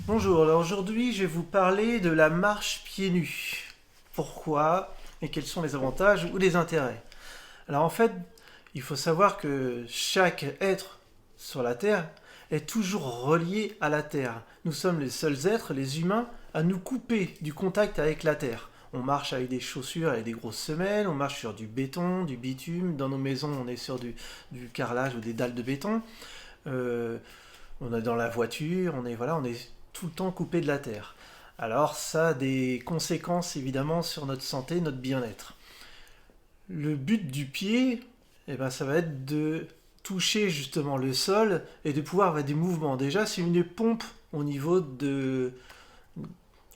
Bonjour, alors aujourd'hui je vais vous parler de la marche pieds nus. Pourquoi et quels sont les avantages ou les intérêts? Alors en fait, il faut savoir que chaque être sur la Terre est toujours relié à la Terre. Nous sommes les seuls êtres, les humains, à nous couper du contact avec la Terre. On marche avec des chaussures et des grosses semelles, on marche sur du béton, du bitume, dans nos maisons on est sur du carrelage ou des dalles de béton. Euh, on est dans la voiture, on est tout le temps coupé de la terre. Alors ça a des conséquences évidemment sur notre santé, notre bien-être. Le but du pied, ça va être de toucher justement le sol et de pouvoir avoir des mouvements. Déjà, c'est une pompe au niveau de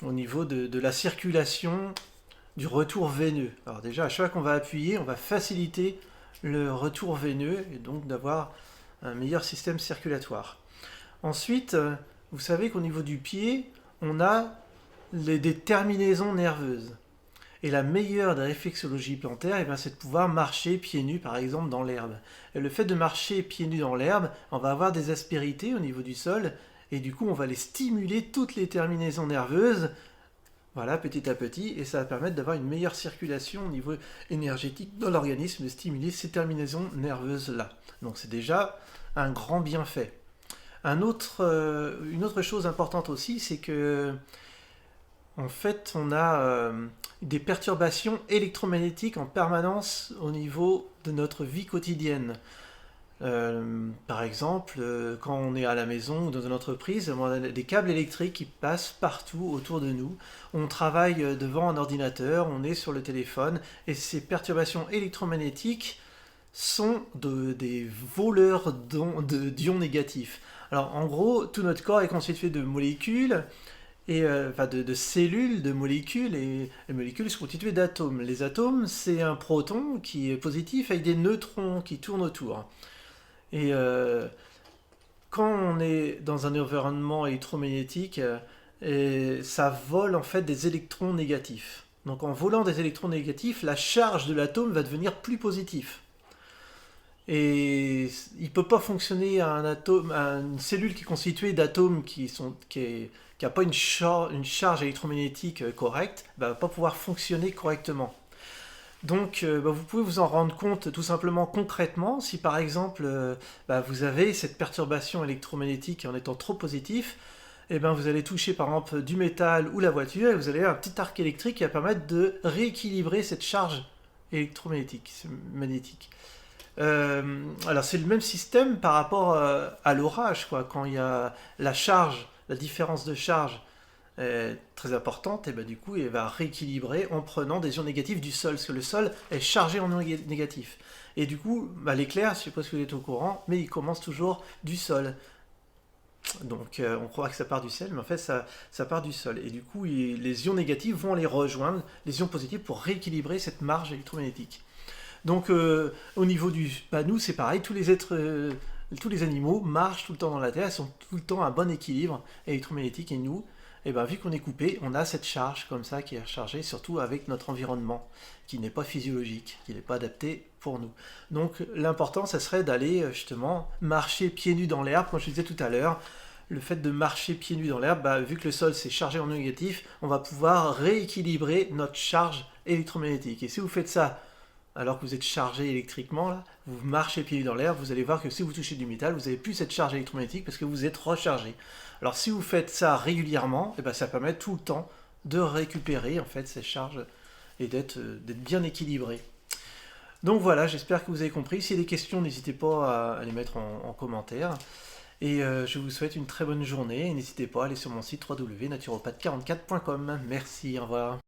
la circulation du retour veineux. Alors déjà, à chaque fois qu'on va appuyer, on va faciliter le retour veineux et donc d'avoir un meilleur système circulatoire. Ensuite, vous savez qu'au niveau du pied, on a des terminaisons nerveuses. Et la meilleure des réflexologies plantaires, c'est de pouvoir marcher pieds nus, par exemple, dans l'herbe. Et le fait de marcher pieds nus dans l'herbe, on va avoir des aspérités au niveau du sol, et du coup, on va les stimuler, toutes les terminaisons nerveuses, voilà, petit à petit, et ça va permettre d'avoir une meilleure circulation au niveau énergétique dans l'organisme, de stimuler ces terminaisons nerveuses-là. Donc c'est déjà un grand bienfait. Une autre chose importante aussi, c'est que en fait, on a des perturbations électromagnétiques en permanence au niveau de notre vie quotidienne. Par exemple, quand on est à la maison ou dans une entreprise, on a des câbles électriques qui passent partout autour de nous. On travaille devant un ordinateur, on est sur le téléphone, et ces perturbations électromagnétiques sont des voleurs d'ions négatifs. Alors en gros, tout notre corps est constitué de molécules, de cellules, de molécules, et les molécules sont constituées d'atomes. Les atomes, c'est un proton qui est positif avec des neutrons qui tournent autour. Et quand on est dans un environnement électromagnétique, et ça vole en fait des électrons négatifs. Donc en volant des électrons négatifs, la charge de l'atome va devenir plus positive. Et il ne peut pas fonctionner un atome, une cellule qui est constituée d'atomes qui n'a pas une charge électromagnétique correcte, ne va pas pouvoir fonctionner correctement. Donc vous pouvez vous en rendre compte tout simplement concrètement si par exemple vous avez cette perturbation électromagnétique en étant trop positif, vous allez toucher par exemple du métal ou la voiture et vous allez avoir un petit arc électrique qui va permettre de rééquilibrer cette charge électromagnétique. Magnétique. Alors c'est le même système par rapport à l'orage, quoi. Quand il y a la charge, la différence de charge est très importante, et du coup il va rééquilibrer en prenant des ions négatifs du sol, parce que le sol est chargé en ions négatifs. Et du coup, l'éclair, je ne sais pas si vous êtes au courant, mais il commence toujours du sol. Donc on croit que ça part du ciel, mais en fait ça part du sol. Et du coup, les ions négatifs vont les rejoindre, les ions positifs, pour rééquilibrer cette marge électromagnétique. Donc au niveau nous c'est pareil, tous les animaux marchent tout le temps dans la Terre, ils sont tout le temps à un bon équilibre électromagnétique, et nous, vu qu'on est coupé, on a cette charge comme ça qui est rechargée, surtout avec notre environnement, qui n'est pas physiologique, qui n'est pas adapté pour nous. Donc l'important, ça serait d'aller justement marcher pieds nus dans l'herbe, comme je disais tout à l'heure. Le fait de marcher pieds nus dans l'herbe, vu que le sol s'est chargé en négatif, on va pouvoir rééquilibrer notre charge électromagnétique. Et si vous faites ça alors que vous êtes chargé électriquement, là, vous marchez pieds nus dans l'air, vous allez voir que si vous touchez du métal, vous n'avez plus cette charge électromagnétique parce que vous êtes rechargé. Alors si vous faites ça régulièrement, ça permet tout le temps de récupérer en fait ces charges et d'être bien équilibré. Donc voilà, j'espère que vous avez compris. S'il y a des questions, n'hésitez pas à les mettre en commentaire. Et je vous souhaite une très bonne journée. Et n'hésitez pas à aller sur mon site www.naturopathe44.com. Merci, au revoir.